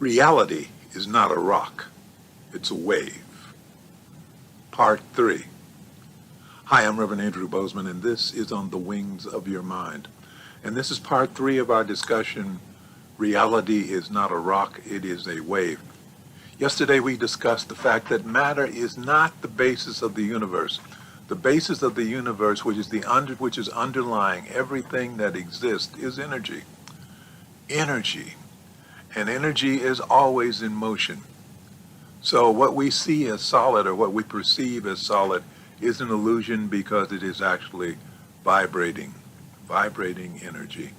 Reality is not a rock, it's a wave. Part 3. Hi, I'm Reverend Andrew Bozeman, and this is On the Wings of Your Mind. And this is part 3 of our discussion, Reality is not a rock, it is a wave. Yesterday we discussed the fact that matter is not the basis of the universe. The basis of the universe, which is underlying everything that exists, is energy. Energy. And energy is always in motion. So what we see as solid, or what we perceive as solid, is an illusion because it is actually vibrating energy.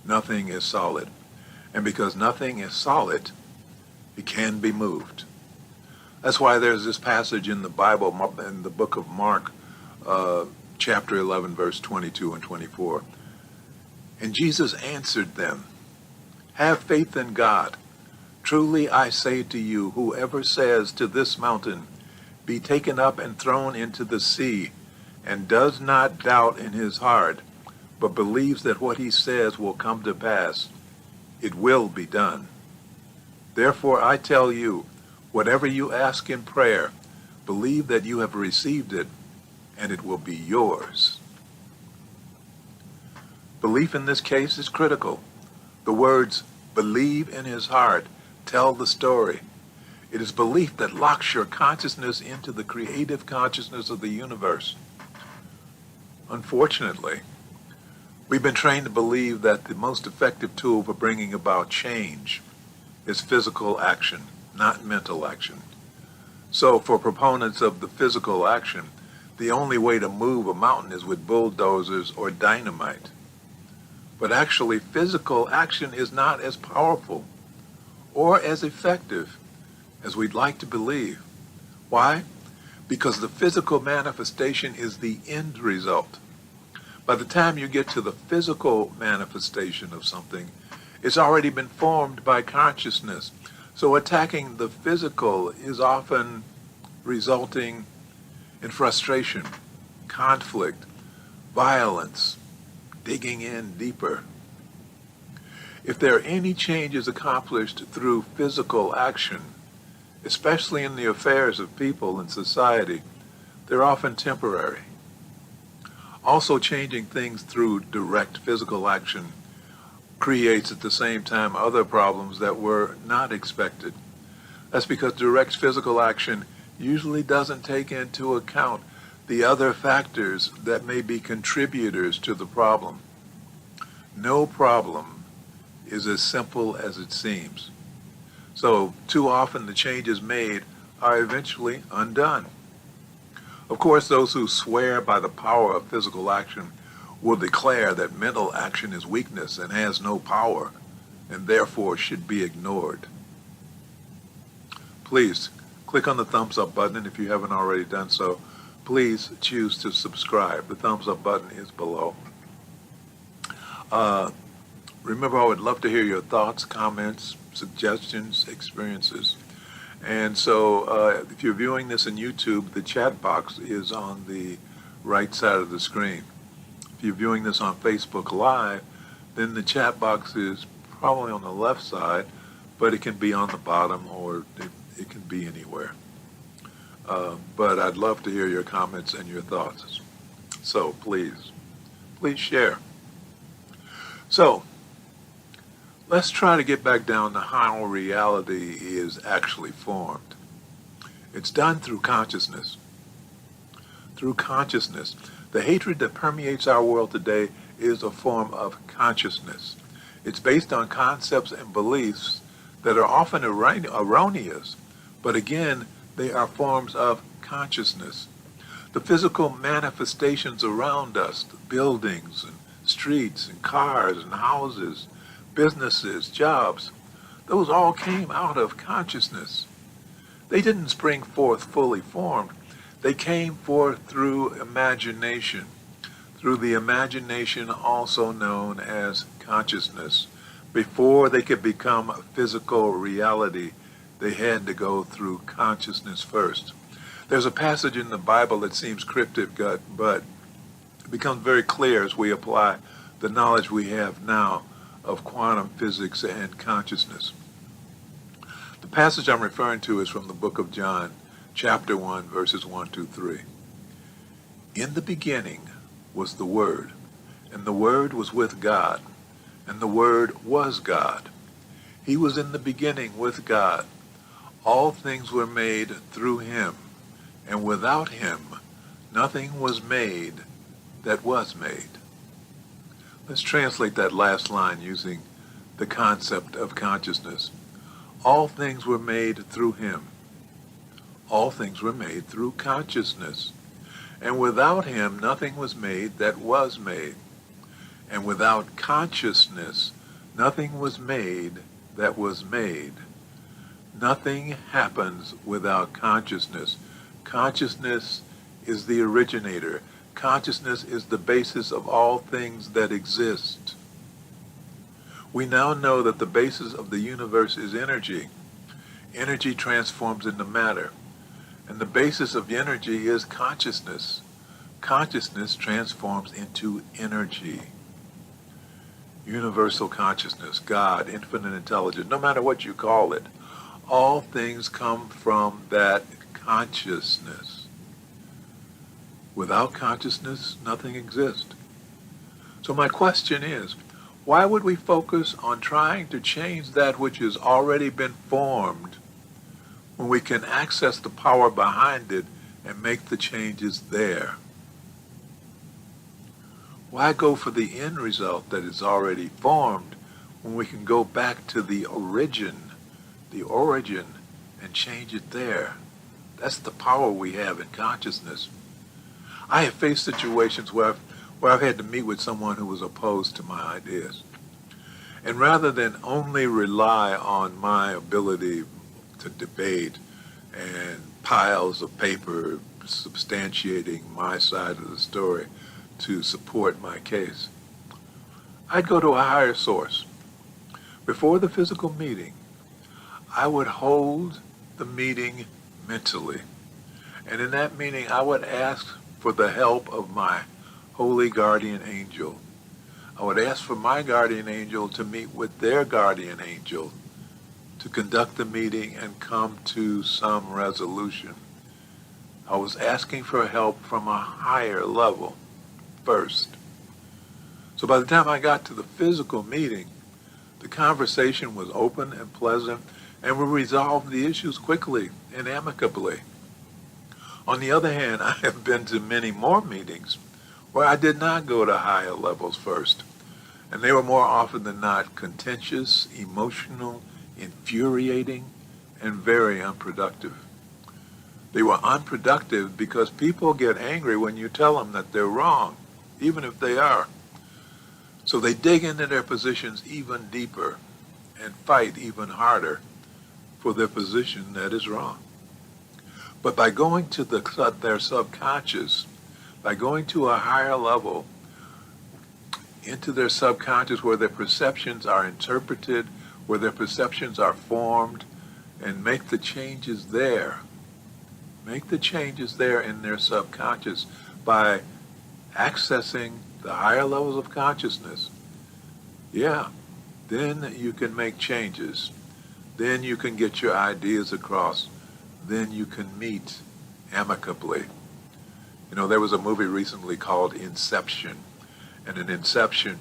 Nothing is solid. And because nothing is solid, it can be moved. That's why there's this passage in the Bible, in the book of Mark, chapter 11, verse 22 and 24. And Jesus answered them, "Have faith in God. Truly I say to you, whoever says to this mountain, be taken up and thrown into the sea, and does not doubt in his heart, but believes that what he says will come to pass, it will be done. Therefore I tell you, whatever you ask in prayer, believe that you have received it, and it will be yours." Belief in this case is critical. The words, "believe in his heart," tell the story. It is belief that locks your consciousness into the creative consciousness of the universe. Unfortunately, we've been trained to believe that the most effective tool for bringing about change is physical action, not mental action. So for proponents of the physical action, the only way to move a mountain is with bulldozers or dynamite. But actually, physical action is not as powerful or as effective as we'd like to believe. Why? Because the physical manifestation is the end result. By the time you get to the physical manifestation of something, it's already been formed by consciousness. So attacking the physical is often resulting in frustration, conflict, violence, digging in deeper. If there are any changes accomplished through physical action, especially in the affairs of people and society, they're often temporary. Also, changing things through direct physical action creates at the same time other problems that were not expected. That's because direct physical action usually doesn't take into account the other factors that may be contributors to the problem. No problem is as simple as it seems. So too often the changes made are eventually undone. Of course, those who swear by the power of physical action will declare that mental action is weakness and has no power, and therefore should be ignored. Please click on the thumbs up button, and if you haven't already done so, please choose to subscribe. The thumbs up button is below. Remember, I would love to hear your thoughts, comments, suggestions, experiences. And so if you're viewing this on YouTube, the chat box is on the right side of the screen. If you're viewing this on Facebook Live, then the chat box is probably on the left side, but it can be on the bottom, or it can be anywhere. But I'd love to hear your comments and your thoughts. So please share. So let's try to get back down to how reality is actually formed. It's done through consciousness. Through consciousness. The hatred that permeates our world today is a form of consciousness. It's based on concepts and beliefs that are often erroneous, but again, they are forms of consciousness. The physical manifestations around us, the buildings and streets and cars and houses, businesses, jobs, those all came out of consciousness. They didn't spring forth fully formed. They came forth through imagination, through the imagination also known as consciousness. Before they could become a physical reality, they had to go through consciousness first. There's a passage in the Bible that seems cryptic, but it becomes very clear as we apply the knowledge we have now of quantum physics and consciousness. The passage I'm referring to is from the book of John, chapter 1, verses 1 to 3. In the beginning was the Word, and the Word was with God, and the Word was God. He was in the beginning with God. All things were made through him, and without him nothing was made that was made. Let's translate that last line using the concept of consciousness. All things were made through him. All things were made through consciousness. And without him nothing was made that was made. And without consciousness nothing was made that was made. Nothing happens without consciousness. Consciousness is the originator. Consciousness is the basis of all things that exist. We now know that the basis of the universe is energy. Energy transforms into matter. And the basis of energy is consciousness. Consciousness transforms into energy. Universal consciousness, God, infinite intelligence, no matter what you call it, all things come from that consciousness. Without consciousness, nothing exists. So my question is, why would we focus on trying to change that which has already been formed when we can access the power behind it and make the changes there? Why go for the end result that is already formed when we can go back to the origin, and change it there? That's the power we have in consciousness. I have faced situations where I've had to meet with someone who was opposed to my ideas. And rather than only rely on my ability to debate and piles of paper substantiating my side of the story to support my case, I'd go to a higher source. Before the physical meeting, I would hold the meeting mentally. And in that meeting, I would ask for the help of my holy guardian angel. I would ask for my guardian angel to meet with their guardian angel to conduct the meeting and come to some resolution. I was asking for help from a higher level first. So by the time I got to the physical meeting, the conversation was open and pleasant, and we resolved the issues quickly and amicably. On the other hand, I have been to many more meetings where I did not go to higher levels first, and they were more often than not contentious, emotional, infuriating, and very unproductive. They were unproductive because people get angry when you tell them that they're wrong, even if they are. So they dig into their positions even deeper and fight even harder for their position that is wrong. But by going to their subconscious, by going to a higher level, into their subconscious where their perceptions are interpreted, where their perceptions are formed, and make the changes there. Make the changes there in their subconscious by accessing the higher levels of consciousness. Yeah, then you can make changes. Then you can get your ideas across. Then you can meet amicably. You know, there was a movie recently called Inception. And in Inception,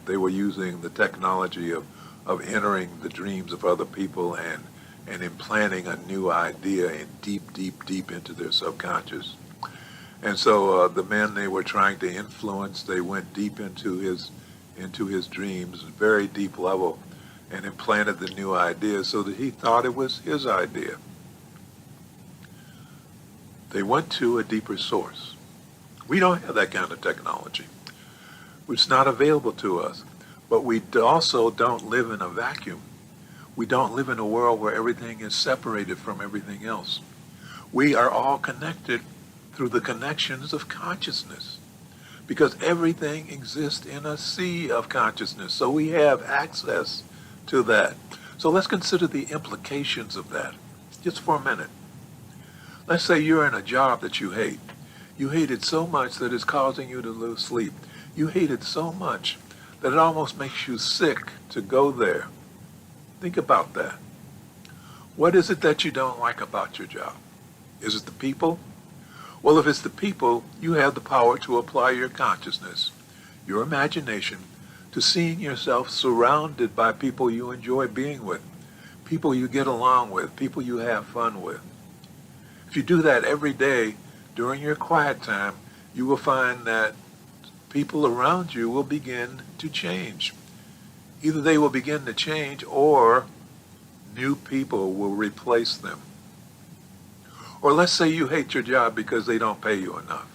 they were using the technology of entering the dreams of other people and implanting a new idea in deep into their subconscious. And so the man they were trying to influence, they went deep into his dreams, very deep level, and implanted the new idea so that he thought it was his idea. They went to a deeper source. We don't have that kind of technology. It's not available to us. But we also don't live in a vacuum. We don't live in a world where everything is separated from everything else. We are all connected through the connections of consciousness, because everything exists in a sea of consciousness. So we have access to that. So let's consider the implications of that just for a minute. Let's say you're in a job that you hate. You hate it so much that it's causing you to lose sleep. You hate it so much that it almost makes you sick to go there. Think about that. What is it that you don't like about your job? Is it the people? Well, if it's the people, you have the power to apply your consciousness, your imagination, to seeing yourself surrounded by people you enjoy being with, people you get along with, people you have fun with. If you do that every day during your quiet time, you will find that people around you will begin to change. Either they will begin to change or new people will replace them. Or let's say you hate your job because they don't pay you enough.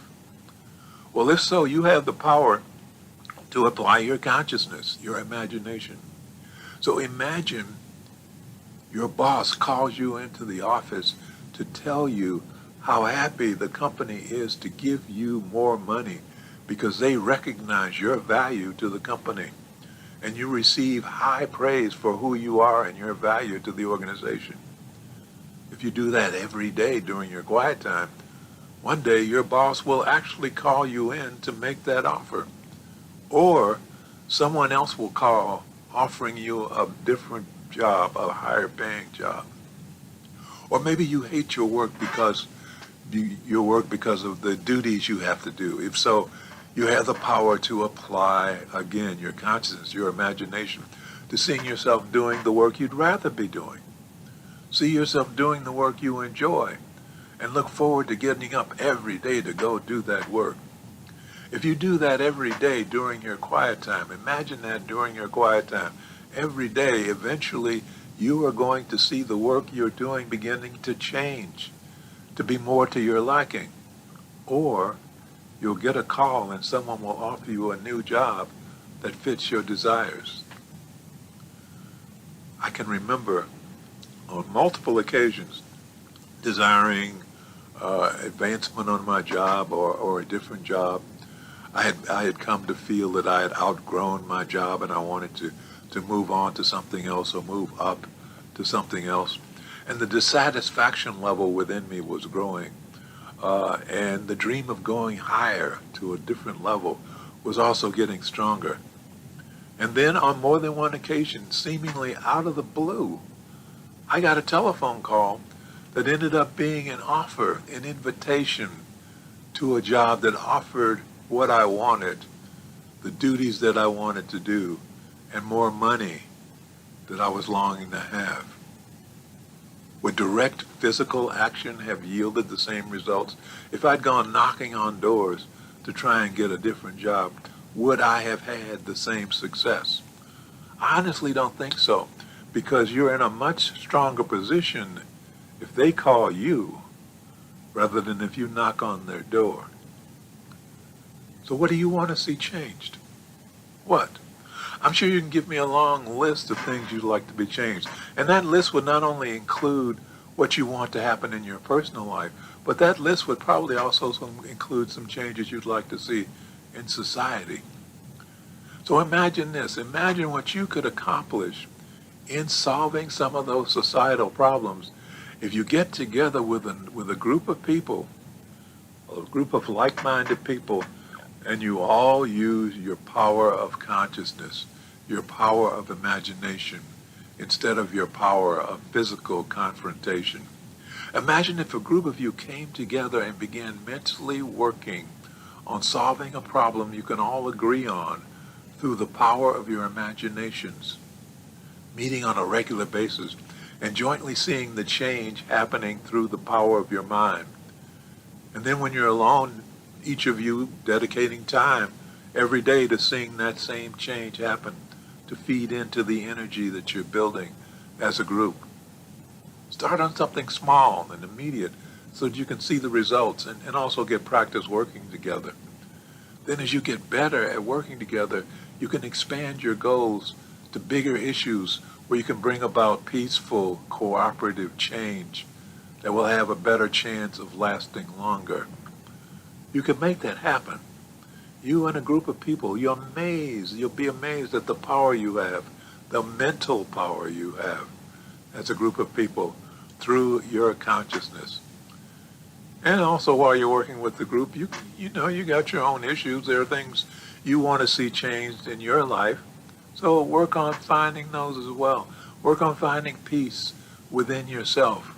Well, if so, you have the power to apply your consciousness, your imagination. So imagine your boss calls you into the office to tell you how happy the company is to give you more money because they recognize your value to the company. And you receive high praise for who you are and your value to the organization. If you do that every day during your quiet time, one day your boss will actually call you in to make that offer. Or someone else will call offering you a different job, a higher paying job. Or maybe you hate your work because of the duties you have to do. If so, you have the power to apply, again, your consciousness, your imagination, to seeing yourself doing the work you'd rather be doing. See yourself doing the work you enjoy and look forward to getting up every day to go do that work. If you do that every day during your quiet time, imagine that during your quiet time, every day, eventually you are going to see the work you're doing beginning to change, to be more to your liking. Or you'll get a call and someone will offer you a new job that fits your desires. I can remember on multiple occasions desiring advancement on my job or a different job. I had come to feel that I had outgrown my job and I wanted to move on to something else or move up to something else. And the dissatisfaction level within me was growing. And the dream of going higher to a different level was also getting stronger. And then on more than one occasion, seemingly out of the blue, I got a telephone call that ended up being an offer, an invitation to a job that offered what I wanted, the duties that I wanted to do, and more money that I was longing to have. Would direct physical action have yielded the same results? If I'd gone knocking on doors to try and get a different job, would I have had the same success? I honestly don't think so, because you're in a much stronger position if they call you rather than if you knock on their door. So what do you want to see changed? What? I'm sure you can give me a long list of things you'd like to be changed. And that list would not only include what you want to happen in your personal life, but that list would probably also include some changes you'd like to see in society. So imagine this. Imagine what you could accomplish in solving some of those societal problems if you get together with a group of people, a group of like-minded people, and you all use your power of consciousness, your power of imagination, instead of your power of physical confrontation. Imagine if a group of you came together and began mentally working on solving a problem you can all agree on through the power of your imaginations, meeting on a regular basis and jointly seeing the change happening through the power of your mind. And then when you're alone, each of you dedicating time every day to seeing that same change happen, to feed into the energy that you're building as a group. Start on something small and immediate so that you can see the results and also get practice working together. Then as you get better at working together, you can expand your goals to bigger issues where you can bring about peaceful, cooperative change that will have a better chance of lasting longer. You can make that happen. You and a group of people, you'll be amazed at the power you have, the mental power you have as a group of people through your consciousness. And also while you're working with the group, you got your own issues. There are things you want to see changed in your life. So work on finding those as well. Work on finding peace. within yourself.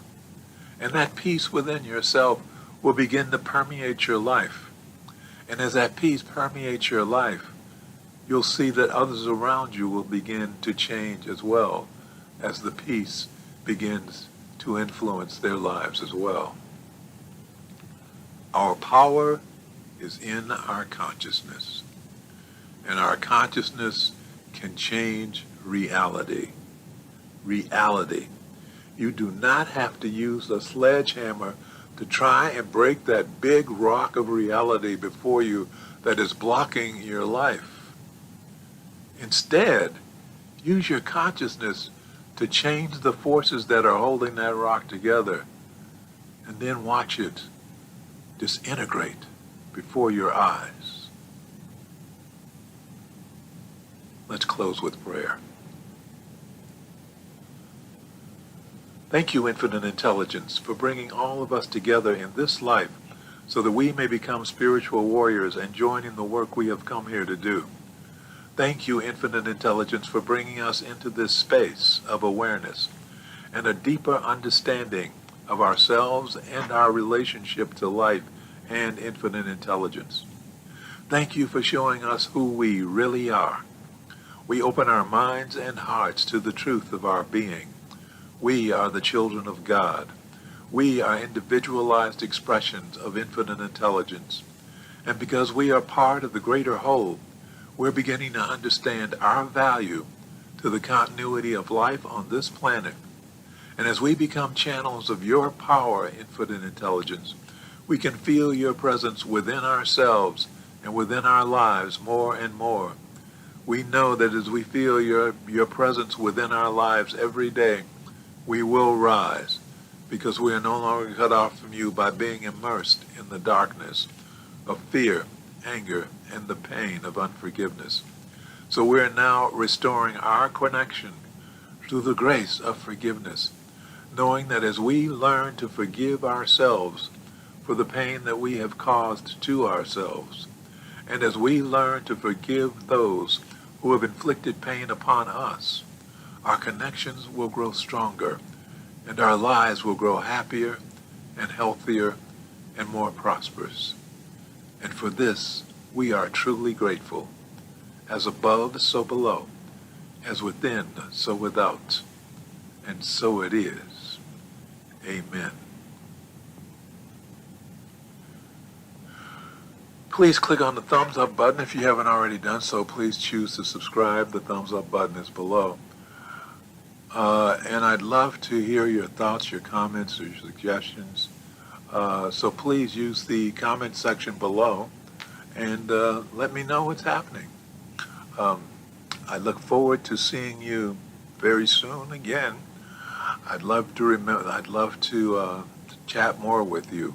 And that peace within yourself will begin to permeate your life. And as that peace permeates your life, you'll see that others around you will begin to change as well as the peace begins to influence their lives as well. Our power is in our consciousness, and our consciousness can change reality. Reality. You do not have to use a sledgehammer to try and break that big rock of reality before you that is blocking your life. Instead, use your consciousness to change the forces that are holding that rock together, and then watch it disintegrate before your eyes. Let's close with prayer. Thank you, Infinite Intelligence, for bringing all of us together in this life so that we may become spiritual warriors and join in the work we have come here to do. Thank you, Infinite Intelligence, for bringing us into this space of awareness and a deeper understanding of ourselves and our relationship to life and infinite intelligence. Thank you for showing us who we really are. We open our minds and hearts to the truth of our being. We are the children of God. We are individualized expressions of infinite intelligence. And because we are part of the greater whole, we're beginning to understand our value to the continuity of life on this planet. And as we become channels of your power, infinite intelligence, we can feel your presence within ourselves and within our lives more and more. We know that as we feel your presence within our lives every day, we will rise, because we are no longer cut off from you by being immersed in the darkness of fear, anger, and the pain of unforgiveness. So we are now restoring our connection through the grace of forgiveness, knowing that as we learn to forgive ourselves for the pain that we have caused to ourselves, and as we learn to forgive those who have inflicted pain upon us, our connections will grow stronger, and our lives will grow happier and healthier and more prosperous. And for this, we are truly grateful. As above, so below. As within, so without. And so it is. Amen. Please click on the thumbs up button. If you haven't already done so, please choose to subscribe. The thumbs up button is below. And I'd love to hear your thoughts, your comments, or your suggestions. So please use the comment section below and let me know what's happening. I look forward to seeing you very soon again. I'd love to chat more with you.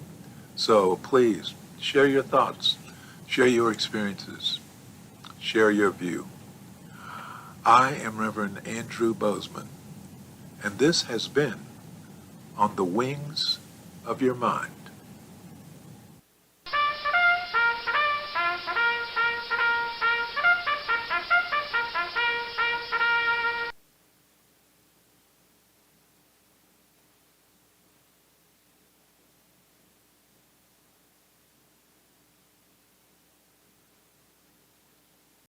So please share your thoughts, share your experiences, share your view. I am Reverend Andrew Bozeman, and this has been On the Wings of Your Mind.